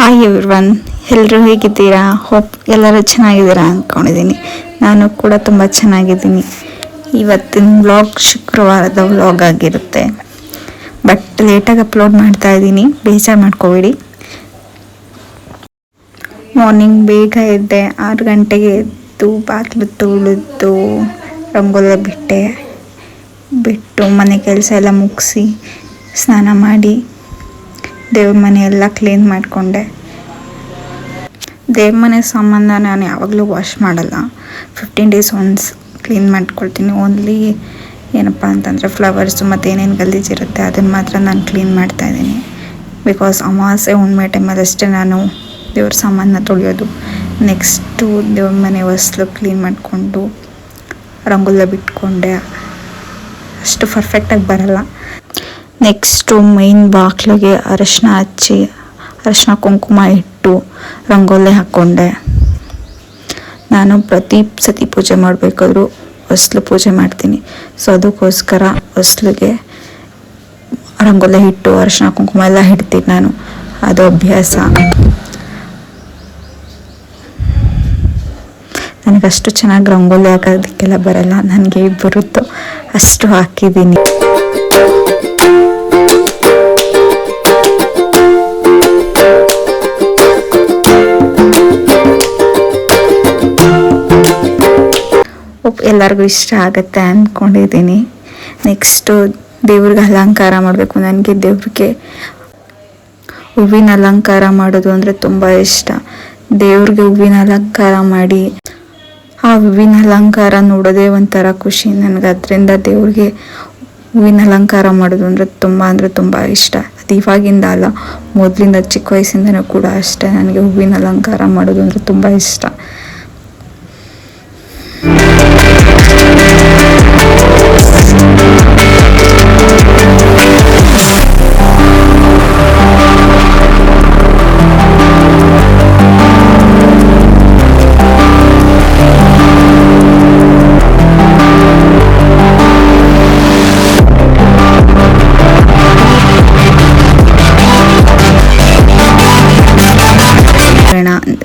Hi everyone, ಎಲ್ಲರೂ ಹೇಗಿದ್ದೀರಾ? Hope ಎಲ್ಲರೂ ಚೆನ್ನಾಗಿದ್ದೀರಾ ಅಂದ್ಕೊಂಡಿದ್ದೀನಿ. ನಾನು ಕೂಡ ತುಂಬ ಚೆನ್ನಾಗಿದ್ದೀನಿ. ಇವತ್ತಿನ ವ್ಲಾಗ್ ಶುಕ್ರವಾರದ ವ್ಲಾಗ್ ಆಗಿರುತ್ತೆ, ಬಟ್ ಲೇಟಾಗಿ ಅಪ್ಲೋಡ್ ಮಾಡ್ತಾ ಇದ್ದೀನಿ, ಬೇಜಾರು ಮಾಡ್ಕೋಬೇಡಿ. ಮಾರ್ನಿಂಗ್ ಬೇಗ ಎದ್ದೆ, 6 ಗಂಟೆಗೆ ಎದ್ದು ಬಾಗಿಲು ತೊಳೆದು ರಂಗೋಲಿ ಬಿಟ್ಟು ಮನೆ ಕೆಲಸ ಎಲ್ಲ ಮುಗಿಸಿ ಸ್ನಾನ ಮಾಡಿ ದೇವ್ರ ಮನೆ ಎಲ್ಲ ಕ್ಲೀನ್ ಮಾಡಿಕೊಂಡೆ. ದೇವ್ರ ಮನೆ ಸಾಮಾನ ನಾನು ಯಾವಾಗಲೂ ವಾಶ್ ಮಾಡಲ್ಲ, 15 ಡೇಸ್ ಒನ್ಸ್ ಕ್ಲೀನ್ ಮಾಡ್ಕೊಳ್ತೀನಿ. ಓನ್ಲಿ ಏನಪ್ಪ ಅಂತಂದರೆ ಫ್ಲವರ್ಸು ಮತ್ತು ಏನೇನು ಗಲೀಜಿರುತ್ತೆ ಅದನ್ನು ಮಾತ್ರ ನಾನು ಕ್ಲೀನ್ ಮಾಡ್ತಾಯಿದ್ದೀನಿ. ಬಿಕಾಸ್ ಅಮಾವಾಸ್ಯೆ ಹುಣ್ಣಿಮೆ ಟೈಮಲ್ಲಿ ಅಷ್ಟೇ ನಾನು ದೇವ್ರ ಸಾಮಾನ ತೊಳೆಯೋದು. ನೆಕ್ಸ್ಟು ದೇವ್ರ ಮನೆ ಹೊಸ್ಲು ಕ್ಲೀನ್ ಮಾಡಿಕೊಂಡು ರಂಗೋಲಿ ಬಿಟ್ಕೊಂಡೆ. ಅಷ್ಟು ಪರ್ಫೆಕ್ಟಾಗಿ ಬರಲ್ಲ. ನೆಕ್ಸ್ಟು ಮೈನ್ ಬಾಗಿಲಿಗೆ ಅರಶಿನ ಹಚ್ಚಿ ಅರಶಿನ ಕುಂಕುಮ ಇಟ್ಟು ರಂಗೋಲಿ ಹಾಕ್ಕೊಂಡೆ. ನಾನು ಪ್ರತಿ ಸತಿ ಪೂಜೆ ಮಾಡಬೇಕಾದ್ರೂ ಹೊಸ್ಲು ಪೂಜೆ ಮಾಡ್ತೀನಿ. ಸೊ ಅದಕ್ಕೋಸ್ಕರ ಹೊಸ್ಲಿಗೆ ರಂಗೋಲಿ ಇಟ್ಟು ಅರಶಿನ ಕುಂಕುಮ ಎಲ್ಲ ಇಡ್ತೀನಿ ನಾನು. ಅದು ಅಭ್ಯಾಸ. ನನಗಷ್ಟು ಚೆನ್ನಾಗಿ ರಂಗೋಲಿ ಹಾಕೋದಕ್ಕೆಲ್ಲ ಬರಲ್ಲ, ನನಗೆ ಬರುತ್ತೋ ಅಷ್ಟು ಹಾಕಿದ್ದೀನಿ. ಎಲ್ಲರಿಗೂ ಇಷ್ಟ ಆಗುತ್ತೆ ಅಂದ್ಕೊಂಡಿದ್ದೀನಿ. ನೆಕ್ಸ್ಟು ದೇವ್ರಿಗೆ ಅಲಂಕಾರ ಮಾಡಬೇಕು. ನನಗೆ ದೇವ್ರಿಗೆ ಹೂವಿನ ಅಲಂಕಾರ ಮಾಡೋದು ಅಂದರೆ ತುಂಬ ಇಷ್ಟ. ದೇವ್ರಿಗೆ ಹೂವಿನ ಅಲಂಕಾರ ಮಾಡಿ ಆ ಹೂವಿನ ಅಲಂಕಾರ ನೋಡೋದೇ ಒಂಥರ ಖುಷಿ ನನಗೆ. ಅದರಿಂದ ದೇವ್ರಿಗೆ ಹೂವಿನ ಅಲಂಕಾರ ಮಾಡೋದು ಅಂದರೆ ತುಂಬ ಇಷ್ಟ. ಅದು ಇವಾಗಿಂದ ಅಲ್ಲ, ಮೊದಲಿಂದ ಚಿಕ್ಕ ವಯಸ್ಸಿಂದನೂ ಕೂಡ ಅಷ್ಟೇ. ನನಗೆ ಹೂವಿನ ಅಲಂಕಾರ ಮಾಡೋದು ಅಂದರೆ ತುಂಬ ಇಷ್ಟ.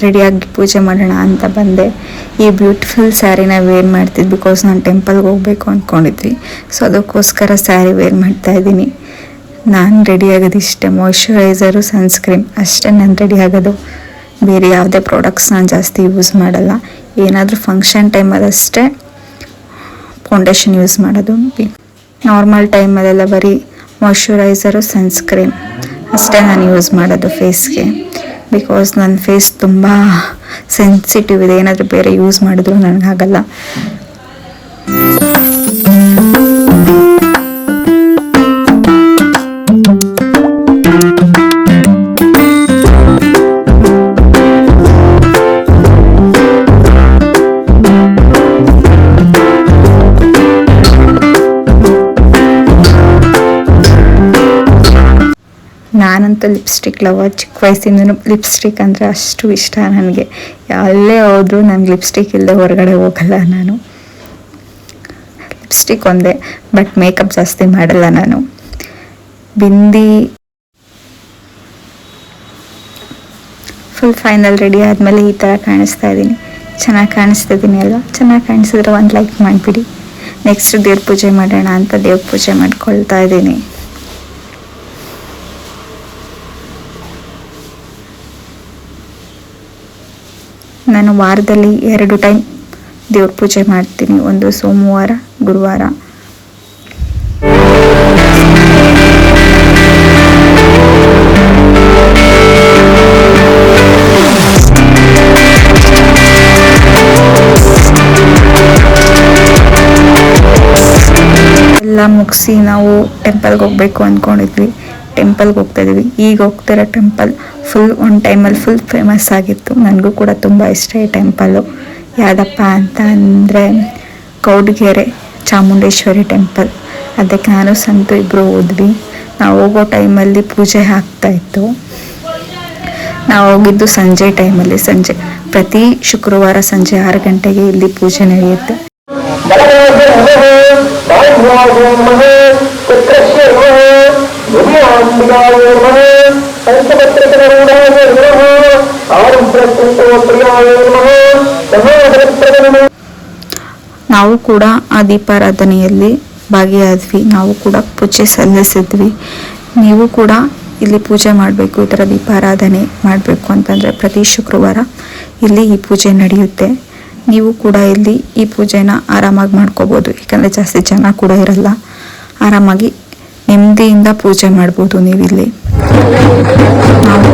ರೆಡಿಯಾಗಿ ಪೂಜೆ ಮಾಡೋಣ ಅಂತ ಬಂದೆ. ಈ ಬ್ಯೂಟಿಫುಲ್ ಸ್ಯಾರಿನ ವೇರ್ ಮಾಡ್ತಿದ್ದೆ, ಬಿಕಾಸ್ ನಾನು ಟೆಂಪಲ್ಗೆ ಹೋಗ್ಬೇಕು ಅಂದ್ಕೊಂಡಿದ್ವಿ. ಸೊ ಅದಕ್ಕೋಸ್ಕರ ಸ್ಯಾರಿ ವೇರ್ ಮಾಡ್ತಾ ಇದ್ದೀನಿ. ನಾನು ರೆಡಿ ಆಗೋದು ಇಷ್ಟೇ, ಮಾಯ್ಶ್ಚರೈಸರು, ಸನ್ಸ್ಕ್ರೀನ್ ಅಷ್ಟೇ ನಾನು ರೆಡಿ ಆಗೋದು. ಬೇರೆ ಯಾವುದೇ ಪ್ರಾಡಕ್ಟ್ಸ್ ನಾನು ಜಾಸ್ತಿ ಯೂಸ್ ಮಾಡಲ್ಲ. ಏನಾದರೂ ಫಂಕ್ಷನ್ ಟೈಮಲ್ಲಷ್ಟೇ ಫೌಂಡೇಶನ್ ಯೂಸ್ ಮಾಡೋದು. ನಾರ್ಮಲ್ ಟೈಮಲ್ಲೆಲ್ಲ ಬರೀ ಮಾಯ್ಶ್ಚರೈಸರು, ಸನ್ಸ್ಕ್ರೀನ್ ಅಷ್ಟೇ ನಾನು ಯೂಸ್ ಮಾಡೋದು ಫೇಸ್ಗೆ. ಬಿಕಾಸ್ ನನ್ನ ಫೇಸ್ ತುಂಬ ಸೆನ್ಸಿಟಿವ್ ಇದೆ. ಏನಾದರೂ ಬೇರೆ ಯೂಸ್ ಮಾಡಿದ್ರು ನನಗಾಗಲ್ಲ. ನಾನಂತೂ ಲಿಪ್ಸ್ಟಿಕ್ ಲವರ್. ಚಿಕ್ಕ ವಯಸ್ಸಿಂದನೂ ಲಿಪ್ಸ್ಟಿಕ್ ಅಂದರೆ ಅಷ್ಟು ಇಷ್ಟ ನನಗೆ. ಎಲ್ಲೇ ಹೋದರೂ ನನಗೆ ಲಿಪ್ಸ್ಟಿಕ್ ಇಲ್ಲದೆ ಹೊರಗಡೆ ಹೋಗಲ್ಲ ನಾನು. ಲಿಪ್ಸ್ಟಿಕ್ ಒಂದೇ, ಬಟ್ ಮೇಕಪ್ ಜಾಸ್ತಿ ಮಾಡಲ್ಲ ನಾನು. ಬಿಂದಿ ಫುಲ್ ಫೈನಲ್ ರೆಡಿ ಆದಮೇಲೆ ಈ ಥರ ಕಾಣಿಸ್ತಾ ಇದ್ದೀನಿ. ಚೆನ್ನಾಗಿ ಕಾಣಿಸ್ತಿದ್ದೀನಿ ಅಲ್ವಾ? ಚೆನ್ನಾಗಿ ಕಾಣಿಸಿದ್ರೆ ಒಂದು ಲೈಕ್ ಮಾಡಿಬಿಡಿ. ನೆಕ್ಸ್ಟ್ ದೇವ್ರ ಪೂಜೆ ಮಾಡೋಣ ಅಂತ ದೇವ್ರ ಪೂಜೆ ಮಾಡ್ಕೊಳ್ತಾ ಇದ್ದೀನಿ. ನಾನು ವಾರದಲ್ಲಿ 2 ಟೈಮ್ ದೇವ್ರ ಪೂಜೆ ಮಾಡ್ತೀನಿ. ಒಂದು ಸೋಮವಾರ, ಗುರುವಾರ. ಎಲ್ಲ ಮುಗಿಸಿ ನಾವು ಟೆಂಪಲ್ಗೆ ಹೋಗ್ಬೇಕು ಅಂದ್ಕೊಂಡಿದ್ವಿ. ಟೆಂಪಲ್ಗೆ ಹೋಗ್ತಾ ಇದೀವಿ. ಈಗ ಹೋಗ್ತಿರೋ ಟೆಂಪಲ್ ಒಂದು ಟೈಮಲ್ಲಿ ಫುಲ್ ಫೇಮಸ್ ಆಗಿತ್ತು. ನನಗೂ ಕೂಡ ತುಂಬ ಇಷ್ಟ ಈ ಟೆಂಪಲ್ಲು. ಯಾವುದಪ್ಪ ಅಂತ ಅಂದರೆ ಕೌಡ್ಗೆರೆ ಚಾಮುಂಡೇಶ್ವರಿ ಟೆಂಪಲ್. ಅದಕ್ಕೆ ನಾನು ಸಂತು ಇಬ್ಬರು ಹೋದ್ವಿ. ನಾವು ಹೋಗೋ ಟೈಮಲ್ಲಿ ಪೂಜೆ ಆಗ್ತಾಯಿತ್ತು. ನಾವು ಹೋಗಿದ್ದು ಸಂಜೆ ಟೈಮಲ್ಲಿ. ಪ್ರತಿ ಶುಕ್ರವಾರ ಸಂಜೆ 6 ಗಂಟೆಗೆ ಇಲ್ಲಿ ಪೂಜೆ ನಡೆಯುತ್ತೆ. पंचपत्र ನಾವು ಕೂಡ ಆ ದೀಪಾರಾಧನೆಯಲ್ಲಿ ಭಾಗಿಯಾದ್ವಿ, ನಾವು ಕೂಡ ಪೂಜೆ ಸಲ್ಲಿಸಿದ್ವಿ. ನೀವು ಕೂಡ ಇಲ್ಲಿ ಪೂಜೆ ಮಾಡಬೇಕು, ಈ ಥರ ದೀಪಾರಾಧನೆ ಮಾಡಬೇಕು ಅಂತಂದರೆ ಪ್ರತಿ ಶುಕ್ರವಾರ ಇಲ್ಲಿ ಈ ಪೂಜೆ ನಡೆಯುತ್ತೆ. ನೀವು ಕೂಡ ಇಲ್ಲಿ ಈ ಪೂಜೆನ ಆರಾಮಾಗಿ ಮಾಡ್ಕೋಬೋದು, ಯಾಕಂದರೆ ಜಾಸ್ತಿ ಜನ ಕೂಡ ಇರಲ್ಲ. ಆರಾಮಾಗಿ ನೆಮ್ಮದಿಯಿಂದ ಪೂಜೆ ಮಾಡ್ಬೋದು ನೀವಿಲ್ಲಿ. ನಾವು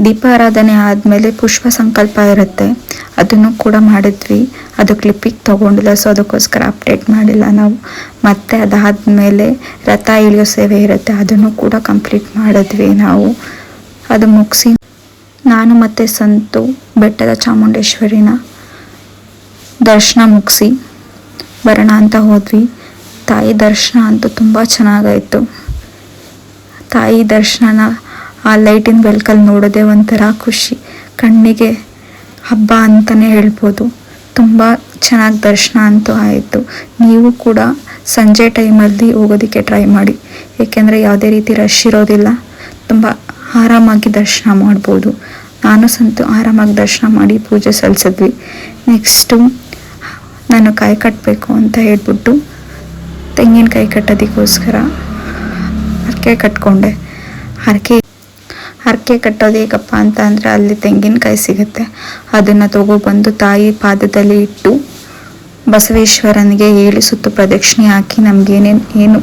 ದೀಪಾರಾಧನೆ ಆದಮೇಲೆ ಪುಷ್ಪ ಸಂಕಲ್ಪ ಇರುತ್ತೆ, ಅದನ್ನು ಕೂಡ ಮಾಡಿದ್ವಿ. ಅದು ಕ್ಲಿಪ್ಪಿಗೆ ತೊಗೊಂಡಿಲ್ಲ, ಸೊ ಅದಕ್ಕೋಸ್ಕರ ಅಪ್ಡೇಟ್ ಮಾಡಿಲ್ಲ ನಾವು. ಮತ್ತು ಅದಾದಮೇಲೆ ರಥ ಇಳಿಯೋ ಸೇವೆ ಇರುತ್ತೆ, ಅದನ್ನು ಕೂಡ ಕಂಪ್ಲೀಟ್ ಮಾಡಿದ್ವಿ ನಾವು. ಅದು ಮುಗಿಸಿ ನಾನು ಮತ್ತು ಸಂತು ಬೆಟ್ಟದ ಚಾಮುಂಡೇಶ್ವರಿನ ದರ್ಶನ ಮುಗಿಸಿ ಬರೋಣ ಅಂತ ಹೋದ್ವಿ. ತಾಯಿ ದರ್ಶನ ಅಂತೂ ತುಂಬ ಚೆನ್ನಾಗಾಯಿತು. ತಾಯಿ ದರ್ಶನನ ಆ ಲೈಟಿನ ಬೆಳಕಲ್ಲಿ ನೋಡೋದೇ ಒಂಥರ ಖುಷಿ, ಕಣ್ಣಿಗೆ ಹಬ್ಬ ಅಂತಲೇ ಹೇಳ್ಬೋದು. ತುಂಬ ಚೆನ್ನಾಗಿ ದರ್ಶನ ಅಂತೂ ಆಯಿತು. ನೀವು ಕೂಡ ಸಂಜೆ ಟೈಮಲ್ಲಿ ಹೋಗೋದಕ್ಕೆ ಟ್ರೈ ಮಾಡಿ, ಏಕೆಂದರೆ ಯಾವುದೇ ರೀತಿ ರಶ್ ಇರೋದಿಲ್ಲ, ತುಂಬ ಆರಾಮಾಗಿ ದರ್ಶನ ಮಾಡ್ಬೋದು. ನಾನು ಸಂತು ಆರಾಮಾಗಿ ದರ್ಶನ ಮಾಡಿ ಪೂಜೆ ಸಲ್ಲಿಸಿದ್ವಿ. ನೆಕ್ಸ್ಟು ನಾನು ಕಾಯಿ ಕಟ್ಟಬೇಕು ಅಂತ ಹೇಳ್ಬಿಟ್ಟು ತೆಂಗಿನಕಾಯಿ ಕಟ್ಟೋದಕ್ಕೋಸ್ಕರ ಹರಕೆ ಕಟ್ಕೊಂಡೆ. ಹರಕೆ ಕಟ್ಟೋದು ಹೇಗಪ್ಪ ಅಂತ ಅಂದರೆ ಅಲ್ಲಿ ತೆಂಗಿನಕಾಯಿ ಸಿಗುತ್ತೆ, ಅದನ್ನು ತಗೊಬಂದು ತಾಯಿ ಪಾದದಲ್ಲಿ ಇಟ್ಟು ಬಸವೇಶ್ವರನಿಗೆ 7 ಸುತ್ತು ಪ್ರದಕ್ಷಿಣೆ ಹಾಕಿ ಏನು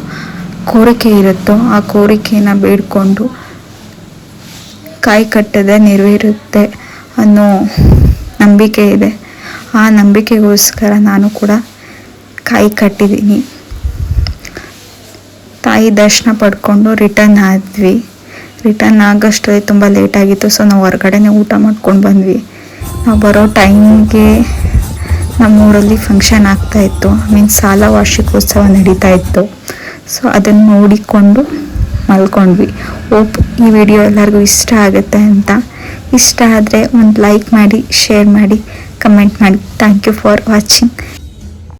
ಕೋರಿಕೆ ಇರುತ್ತೋ ಆ ಕೋರಿಕೆನ ಬೇಡಿಕೊಂಡು ಕಾಯಿ ಕಟ್ಟದೆ ನೆರವೇರುತ್ತೆ ಅನ್ನೋ ನಂಬಿಕೆ ಇದೆ. ಆ ನಂಬಿಕೆಗೋಸ್ಕರ ನಾನು ಕೂಡ ಕಾಯಿ ಕಟ್ಟಿದ್ದೀನಿ. ತಾಯಿ ದರ್ಶನ ಪಡ್ಕೊಂಡು ರಿಟರ್ನ್ ಆದ್ವಿ. ರಿಟರ್ನ್ ಆಗೋಷ್ಟರಲ್ಲಿ ತುಂಬ ಲೇಟಾಗಿತ್ತು, ಸೊ ನಾವು ಹೊರಗಡೆನೇ ಊಟ ಮಾಡ್ಕೊಂಡು ಬಂದ್ವಿ. ನಾವು ಬರೋ ಟೈಮ್ಗೆ ನಮ್ಮೂರಲ್ಲಿ ಫಂಕ್ಷನ್ ಆಗ್ತಾಯಿತ್ತು, ಸಾಲ ವಾರ್ಷಿಕೋತ್ಸವ ನಡೀತಾ ಇತ್ತು. ಸೊ ಅದನ್ನು ನೋಡಿಕೊಂಡು ಮಲ್ಕೊಂಡ್ವಿ. ಹೋಪ್ ಈ ವಿಡಿಯೋ ಎಲ್ಲರಿಗೂ ಇಷ್ಟ ಆಗುತ್ತೆ ಅಂತ. ಇಷ್ಟ ಆದರೆ ಒಂದು ಲೈಕ್ ಮಾಡಿ, ಶೇರ್ ಮಾಡಿ, ಕಮೆಂಟ್ ಮಾಡಿ. Thank you for watching.